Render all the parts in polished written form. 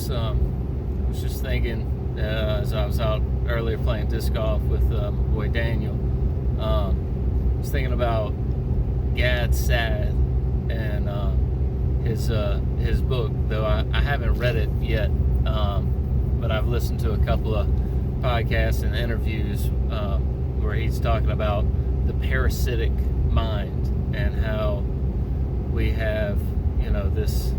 was just thinking as I was out earlier playing disc golf with my boy Daniel. I was thinking about Gad Saad and his book, though I haven't read it yet, but I've listened to a couple of podcasts and interviews where he's talking about the parasitic mind and how we have, this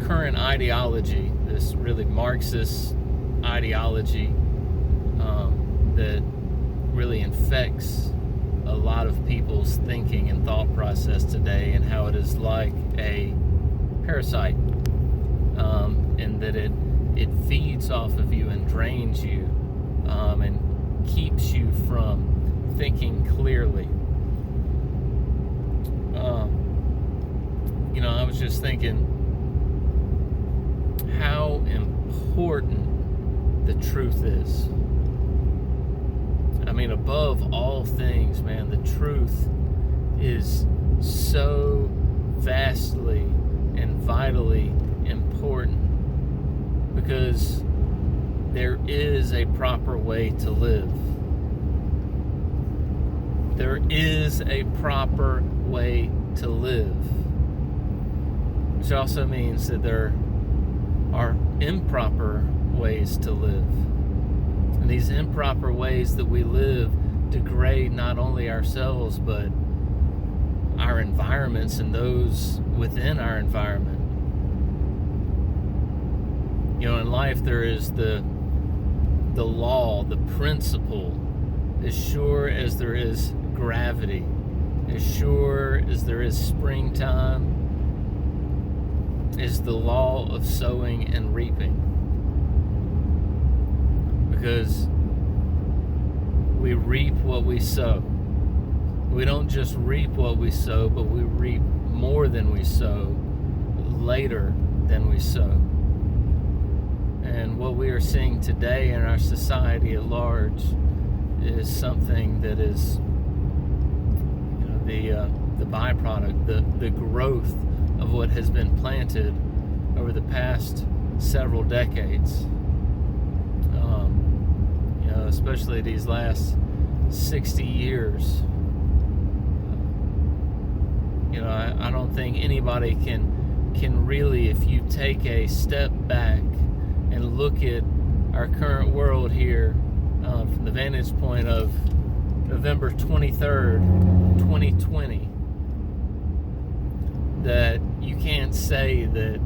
current ideology, this really Marxist ideology that really infects a lot of people's thinking and thought process today, and how it is like a parasite, and that it feeds off of you and drains you, and keeps you from thinking clearly. I was just thinking how important the truth is. I mean, above all things, man, the truth is so vastly and vitally important, because there is a proper way to live. There is a proper way to live, which also means that there are improper ways to live. And these improper ways that we live degrade not only ourselves, but our environments and those within our environment. In life there is the law, the principle, as sure as there is gravity, as sure as there is springtime, is the law of sowing and reaping. Because we reap what we sow. We don't just reap what we sow, but we reap more than we sow, later than we sow. And what we are seeing today in our society at large is something that is, the byproduct, the growth of what has been planted over the past several decades. Especially these last 60 years. I don't think anybody can really, if you take a step back and look at our current world here from the vantage point of November 23rd, 2020, that you can't say that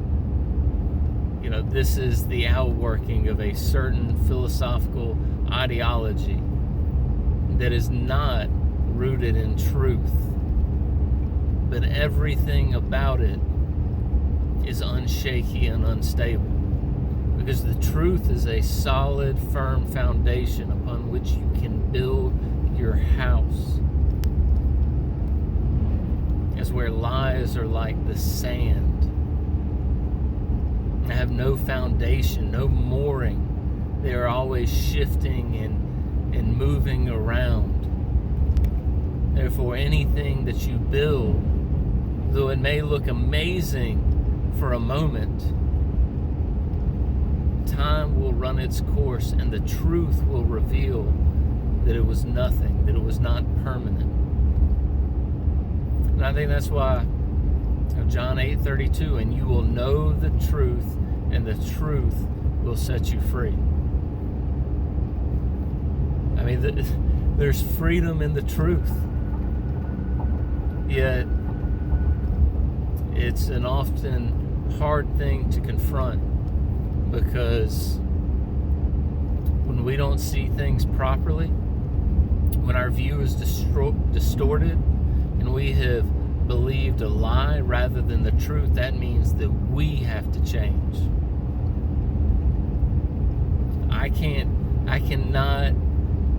this is the outworking of a certain philosophical ideology that is not rooted in truth, but everything about it is unshaky and unstable, because the truth is a solid, firm foundation upon which you can build your house, as where lies are like the sand. They have no foundation, no mooring. They are always shifting and moving around. Therefore, anything that you build, though it may look amazing for a moment, time will run its course and the truth will reveal that it was nothing, that it was not permanent. And I think that's why John 8:32, and you will know the truth, and the truth will set you free. I mean, there's freedom in the truth, yet it's an often hard thing to confront, because when we don't see things properly, when our view is distorted, and we have believed a lie rather than the truth, that means that we have to change. I cannot,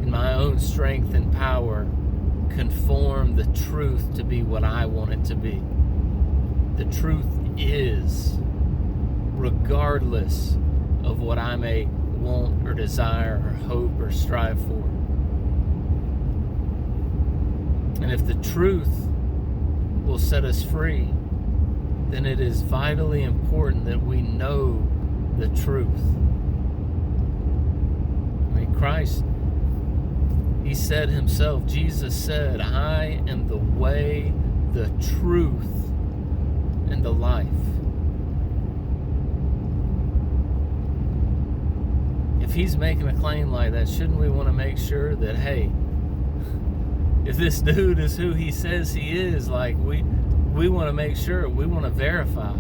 in my own strength and power, conform the truth to be what I want it to be. The truth is, regardless of what I may want or desire or hope or strive for. And if the truth will set us free, then it is vitally important that we know the truth. I mean, Christ, he said himself, Jesus said, I am the way, the truth, and the life. If he's making a claim like that, shouldn't we want to make sure that, hey, if this dude is who he says he is, like we want to make sure, we want to verify.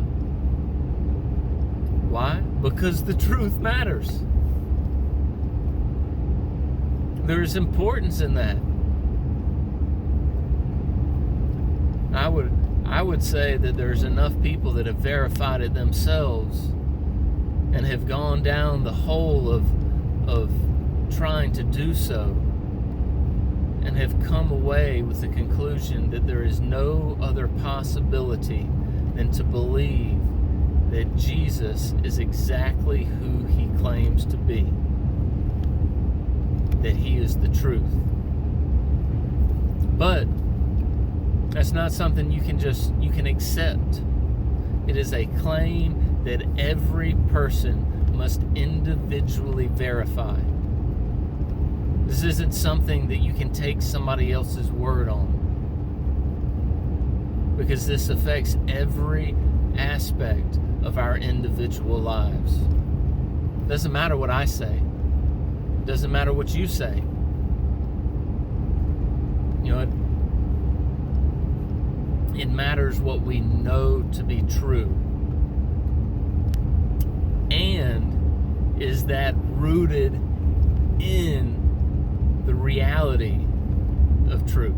Why? Because the truth matters. There's importance in that. I would say that there's enough people that have verified it themselves and have gone down the hole of trying to do so and have come away with the conclusion that there is no other possibility than to believe that Jesus is exactly who he claims to be, that he is the truth. But that's not something you can accept. It is a claim that every person must individually verify. This isn't something that you can take somebody else's word on, because this affects every aspect of our individual lives. It doesn't matter what I say. It doesn't matter what you say. You know, it matters what we know to be true. And is that rooted in the reality of truth?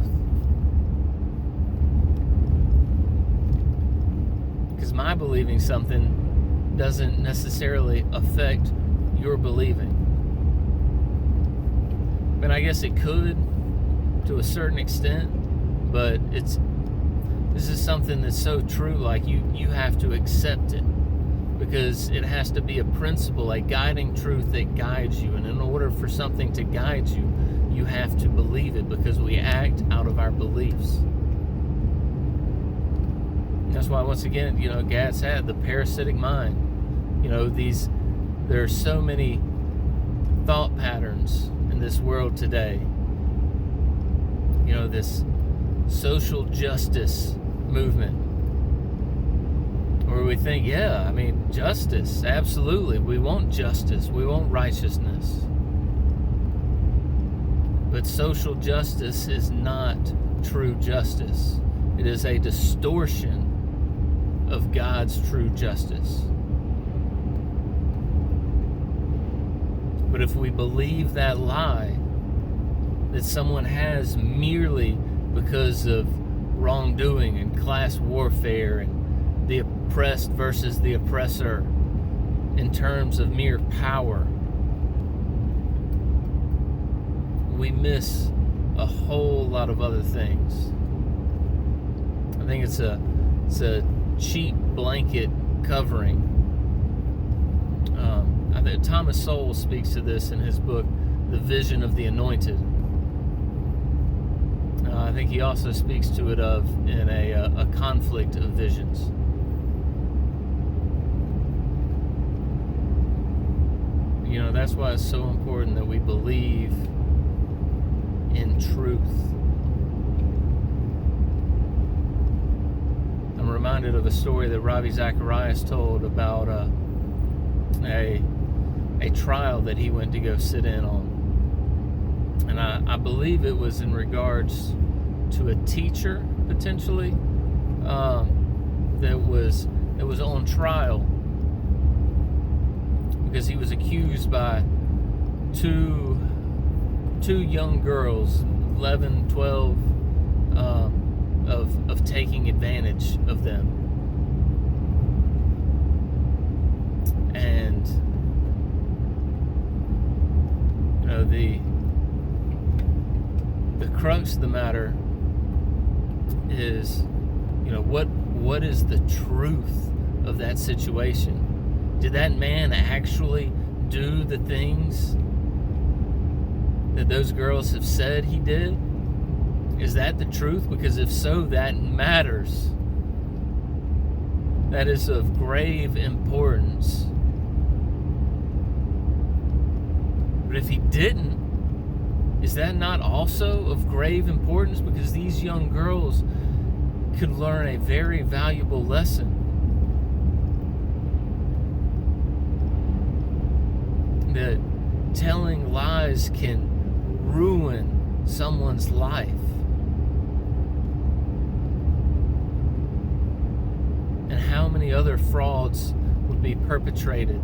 Because my believing something doesn't necessarily affect your believing. I mean, I guess it could to a certain extent, but this is something that's so true, like you have to accept it, because it has to be a principle, a guiding truth that guides you. And in order for something to guide you, you have to believe it, because we act out of our beliefs. And that's why, once again, Gatz had the parasitic mind. There are so many thought patterns in this world today. This social justice movement, where we think, justice, absolutely, we want justice, we want righteousness. But social justice is not true justice. It is a distortion of God's true justice. But if we believe that lie, that someone has merely because of wrongdoing and class warfare and the oppressed versus the oppressor in terms of mere power, we miss a whole lot of other things. I think it's a cheap blanket covering. I think Thomas Sowell speaks to this in his book, The Vision of the Anointed. I think he also speaks to it in a conflict of visions. That's why it's so important that we believe in truth. I'm reminded of a story that Ravi Zacharias told about a trial that he went to go sit in on. And I believe it was in regards to a teacher, potentially, that was on trial because he was accused by two young girls, 11, 12, of taking advantage of them. And the crux of the matter is, what is the truth of that situation? Did that man actually do the things that those girls have said he did? Is that the truth? Because if so, that matters. that is of grave importance. But if he didn't, is that not also of grave importance? Because these young girls could learn a very valuable lesson. That telling lies can ruin someone's life. And how many other frauds would be perpetrated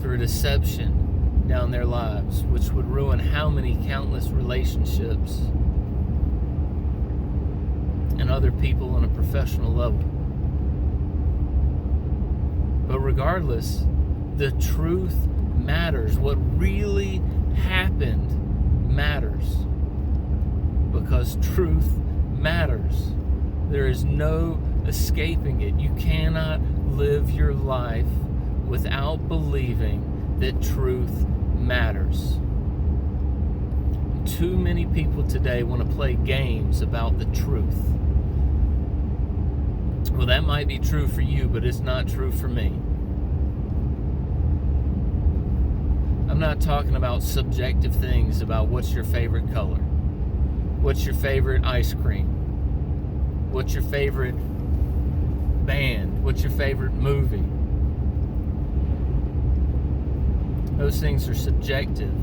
through deception down their lives, which would ruin how many countless relationships and other people on a professional level. But regardless, the truth matters. What really happened matters, because truth matters. There is no escaping it. You cannot live your life without believing that truth matters. Too many people today want to play games about the truth. Well, that might be true for you, but it's not true for me. I'm not talking about subjective things about what's your favorite color, what's your favorite ice cream, what's your favorite band, what's your favorite movie. Those things are subjective.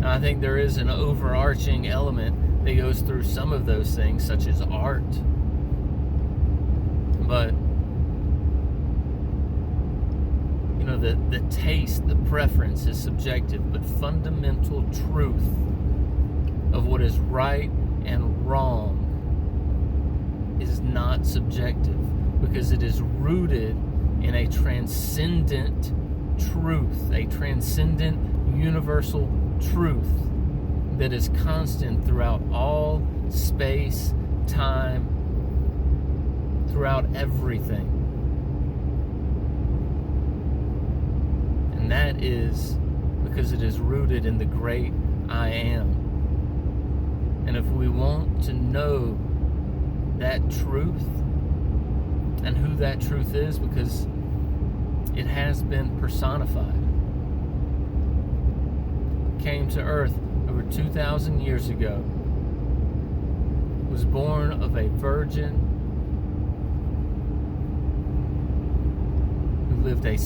Now, I think there is an overarching element that goes through some of those things, such as art. But, you know, the taste, the preference is subjective, but fundamental truth of what is right and wrong is not subjective, because it is rooted in a transcendent truth, a transcendent universal truth that is constant throughout all space, time, throughout everything. And that is because it is rooted in the great I am. And if we want to know that truth and who that truth is, because it has been personified, came to earth over 2,000 years ago, was born of a virgin who lived a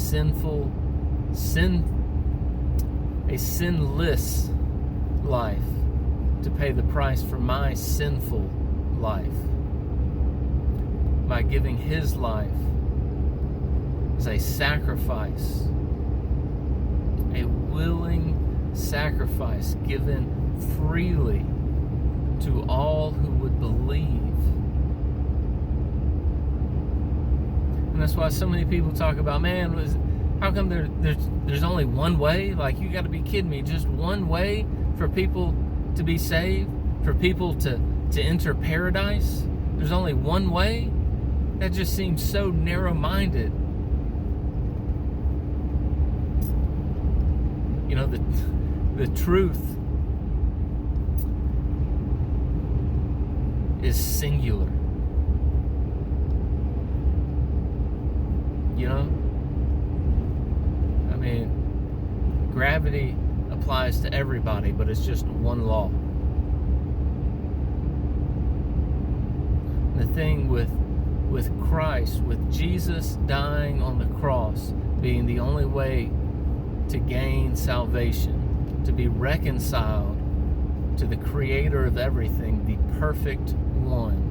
sinless life to pay the price for my sinful life by giving his life as a sacrifice, a willing sacrifice given freely to all who would believe. And that's why so many people talk about, man, how come there's only one way? Like, you got to be kidding me. Just one way for people to be saved, for people to enter paradise? There's only one way? That just seems so narrow-minded. You know, the truth is singular. You know? I mean, gravity applies to everybody, but it's just one law. The thing with Christ, with Jesus dying on the cross being the only way to gain salvation, to be reconciled to the creator of everything, the perfect one,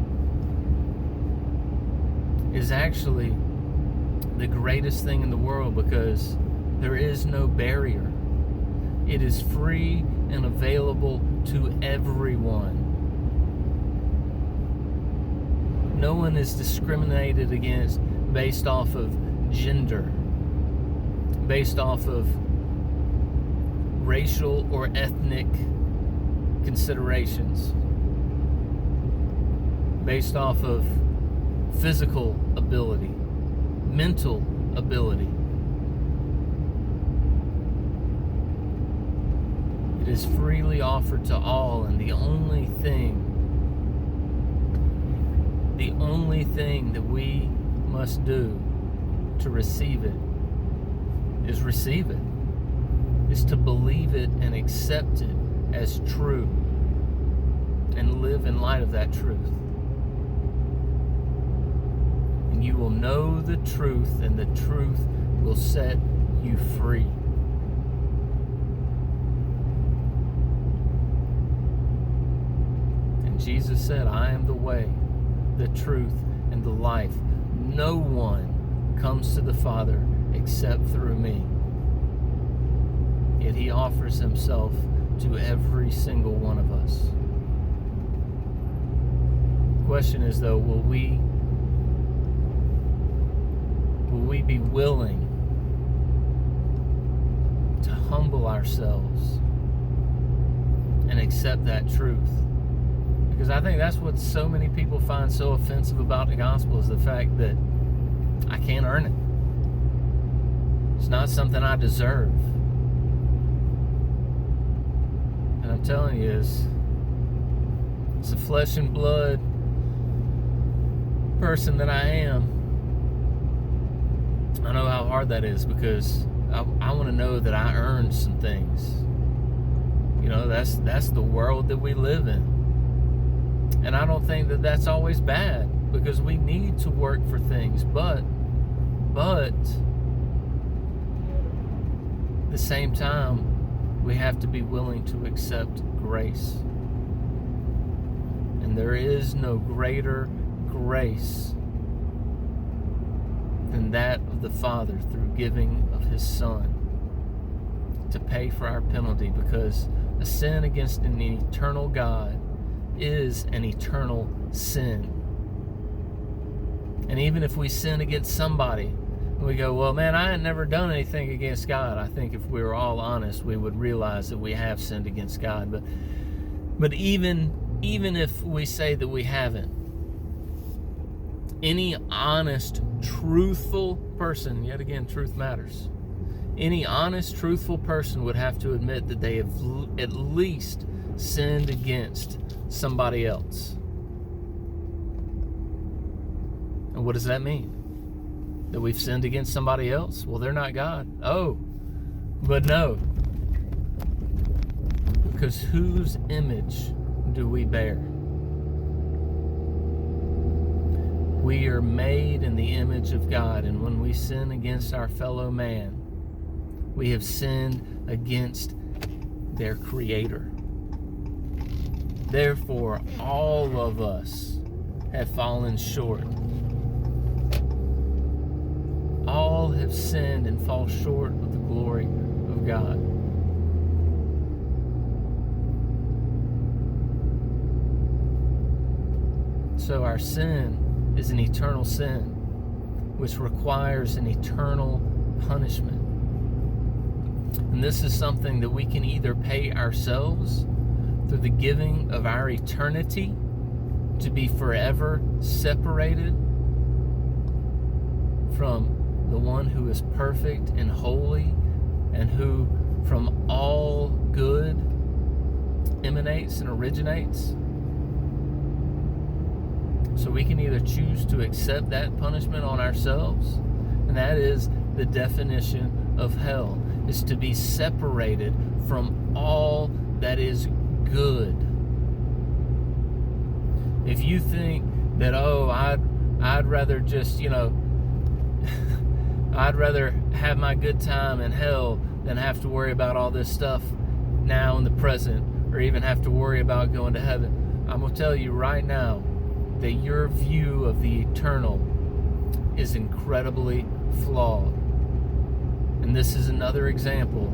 is actually the greatest thing in the world, because there is no barrier. It is free and available to everyone. No one is discriminated against based off of gender, based off of racial or ethnic considerations, based off of physical ability, mental ability. It is freely offered to all, and the only thing that we must do to receive it is receive it, is to believe it and accept it as true and live in light of that truth. And you will know the truth, and the truth will set you free. And Jesus said, I am the way, the truth, and the life. No one comes to the Father except through me. Yet he offers himself to every single one of us. The question is, though, will we be willing to humble ourselves and accept that truth? Because I think that's what so many people find so offensive about the gospel, is the fact that I can't earn it. It's not something I deserve. And I'm telling you, it's a flesh and blood person that I am. I know how hard that is, because I want to know that I earned some things. You know, that's the world that we live in. And I don't think that that's always bad, because we need to work for things. But at the same time, we have to be willing to accept grace. And there is no greater grace than that of the Father through giving of His Son to pay for our penalty, because a sin against an eternal God is an eternal sin. And even if we sin against somebody, we go, well, man, I had never done anything against God. I think if we were all honest, we would realize that we have sinned against God. But even if we say that we haven't, any honest, truthful person, yet again, truth matters. Any honest, truthful person would have to admit that they have at least sinned against somebody else. And what does that mean? That we've sinned against somebody else? Well, they're not God. Oh, but no. Because whose image do we bear? We are made in the image of God, and when we sin against our fellow man, we have sinned against their Creator. Therefore, all of us have fallen short. All have sinned and fall short of the glory of God. So our sin is an eternal sin, which requires an eternal punishment. And this is something that we can either pay ourselves through the giving of our eternity to be forever separated from the one who is perfect and holy, and who from all good emanates and originates. So we can either choose to accept that punishment on ourselves, and that is the definition of hell, is to be separated from all that is good. If you think that, oh, I'd rather just, I'd rather have my good time in hell than have to worry about all this stuff now in the present, or even have to worry about going to heaven, I'm going to tell you right now that your view of the eternal is incredibly flawed. And this is another example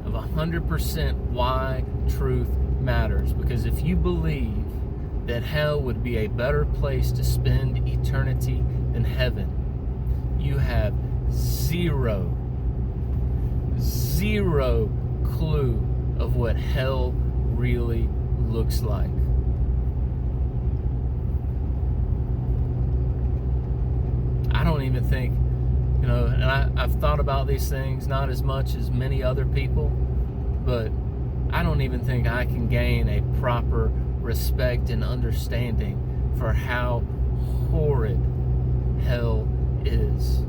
of 100% why truth matters. Because if you believe that hell would be a better place to spend eternity than heaven, you have zero clue of what hell really looks like. I don't even think, and I've thought about these things, not as much as many other people, but I don't even think I can gain a proper respect and understanding for how horrid hell is.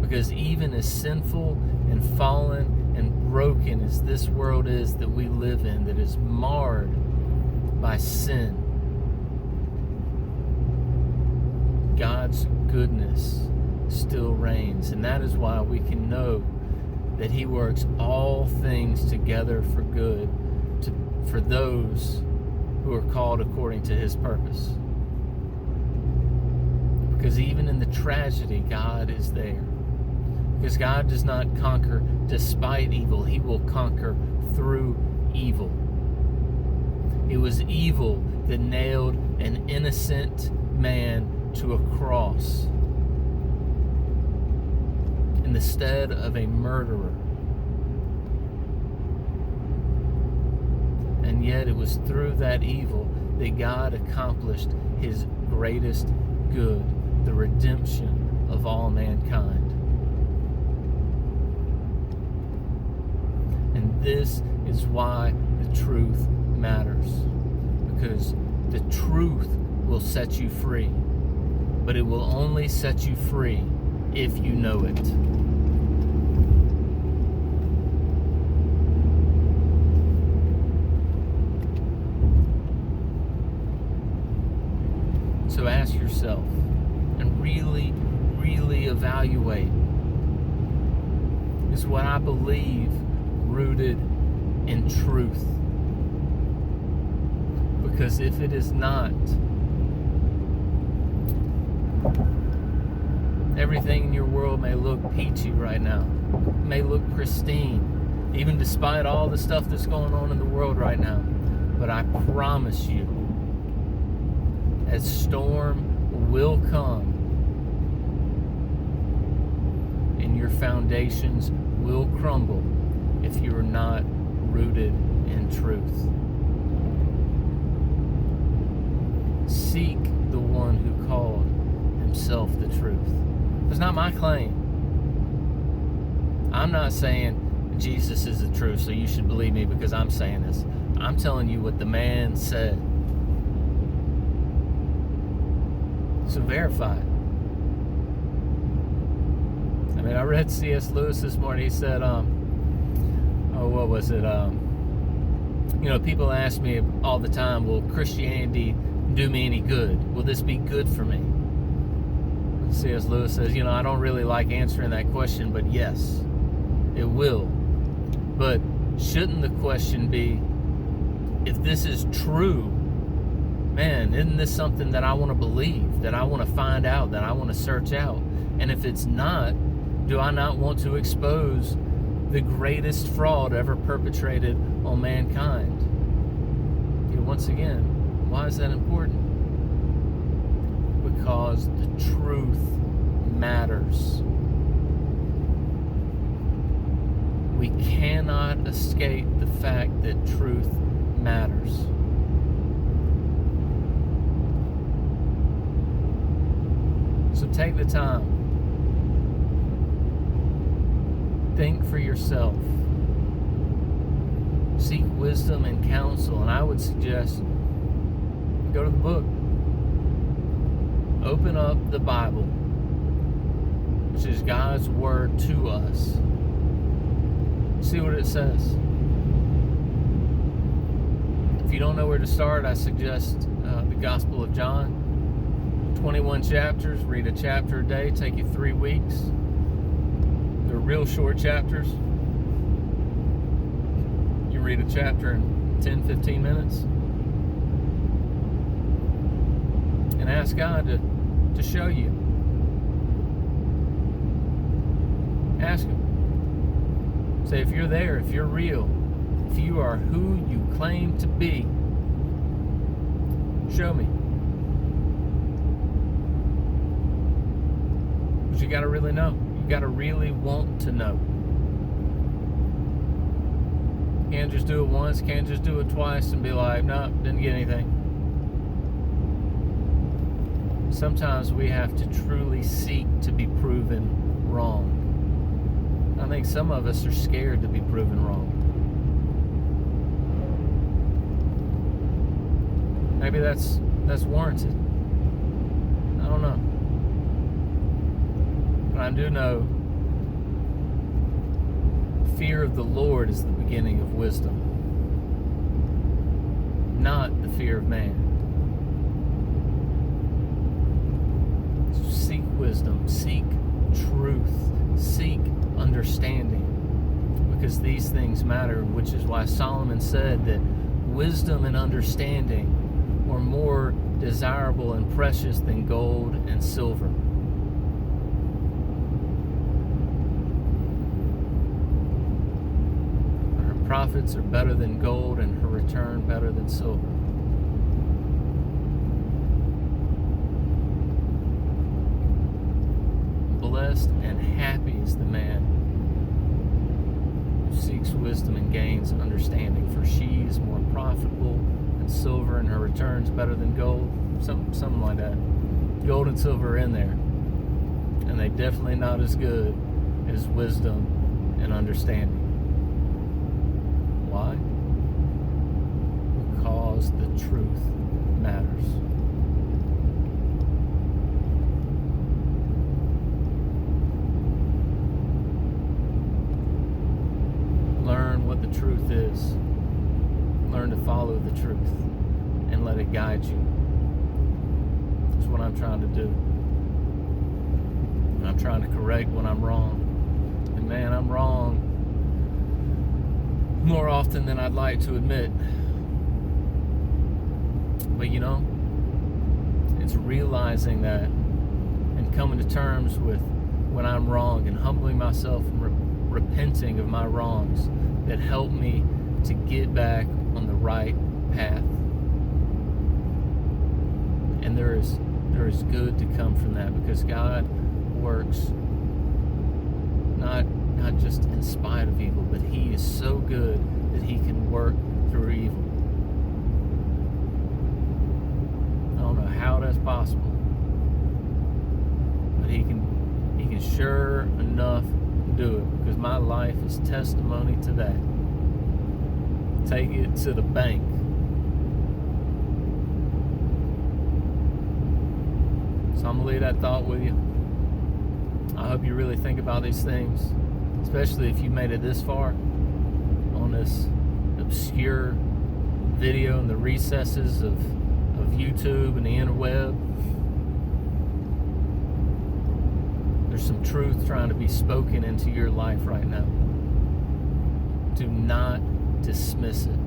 Because even as sinful and fallen and broken as this world is that we live in, that is marred by sin, God's goodness still reigns. And that is why we can know that He works all things together for good for those who are called according to His purpose. Because even in the tragedy, God is there. Because God does not conquer despite evil. He will conquer through evil. It was evil that nailed an innocent man to a cross in the stead of a murderer. And yet it was through that evil that God accomplished His greatest good, the redemption of all mankind. And this is why the truth matters. Because the truth will set you free. But it will only set you free if you know it. So ask yourself and really, really evaluate, is what I believe rooted in truth? Because if it is not, everything in your world may look peachy right now, may look pristine, even despite all the stuff that's going on in the world right now. But I promise you, a storm will come, and your foundations will crumble if you are not rooted in truth. Seek the one who called Himself the truth. It's not my claim. I'm not saying Jesus is the truth, so you should believe me because I'm saying this. I'm telling you what the man said. So verify it. I mean, I read C.S. Lewis this morning. He said, what was it? People ask me all the time, will Christianity do me any good? Will this be good for me? C.S. Lewis says, I don't really like answering that question, but yes, it will. But shouldn't the question be, if this is true, man, isn't this something that I want to believe, that I want to find out, that I want to search out? And if it's not, do I not want to expose the greatest fraud ever perpetrated on mankind? Once again, why is that important? Because the truth matters. We cannot escape the fact that truth matters. So take the time. Think for yourself. Seek wisdom and counsel. And I would suggest go to the book. Open up the Bible, which is God's word to us. See what it says. If you don't know where to start, I suggest the Gospel of John. 21 chapters, read a chapter a day, take you 3 weeks. They're real short chapters. You read a chapter in 10, 15 minutes. And ask God to show you. Ask Him. Say, if you're there, if you're real, if you are who you claim to be, show me. But you got to really know. You got to really want to know. Can't just do it once, can't just do it twice and be like, no, didn't get anything. Sometimes we have to truly seek to be proven wrong. I think some of us are scared to be proven wrong. Maybe that's warranted. don't know. But I do know fear of the Lord is the beginning of wisdom, not the fear of man. So seek wisdom, seek truth, seek understanding, because these things matter, which is why Solomon said that wisdom and understanding were more desirable and precious than gold and silver. Her profits are better than gold, and her return better than silver. Blessed and happy is the man who seeks wisdom and gains understanding, for she is more profitable than silver, and her returns better than gold. Something like that. Gold and silver are in there, and they definitely not as good as wisdom and understanding. Why? Because the truth matters. Learn what the truth is. Learn to follow the truth and let it guide you. That's what I'm trying to do. And I'm trying to correct when I'm wrong. And man, I'm wrong more often than I'd like to admit. But you know, it's realizing that and coming to terms with when I'm wrong and humbling myself and repenting of my wrongs that help me to get back on the right path. And there is good to come from that, because God works not just in spite of evil, but He is so good that He can work through evil. I don't know how that's possible, but He can sure enough do it, because my life is testimony to that. Take it to the bank. So I'm going to leave that thought with you. I hope you really think about these things, especially if you made it this far on this obscure video in the recesses of YouTube and the interweb. There's some truth trying to be spoken into your life right now. Do not dismiss it.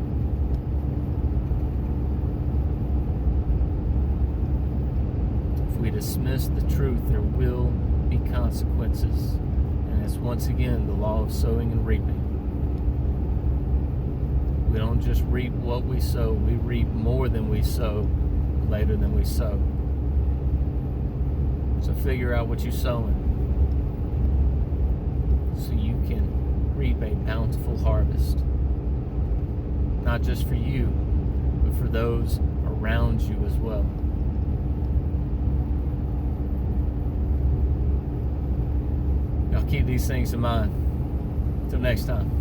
If we dismiss the truth, there will be consequences. And it's once again the law of sowing and reaping. We don't just reap what we sow, we reap more than we sow later than we sow. So figure out what you're sowing, so you can reap a bountiful harvest. Not just for you, but for those around you as well. Y'all keep these things in mind. Until next time.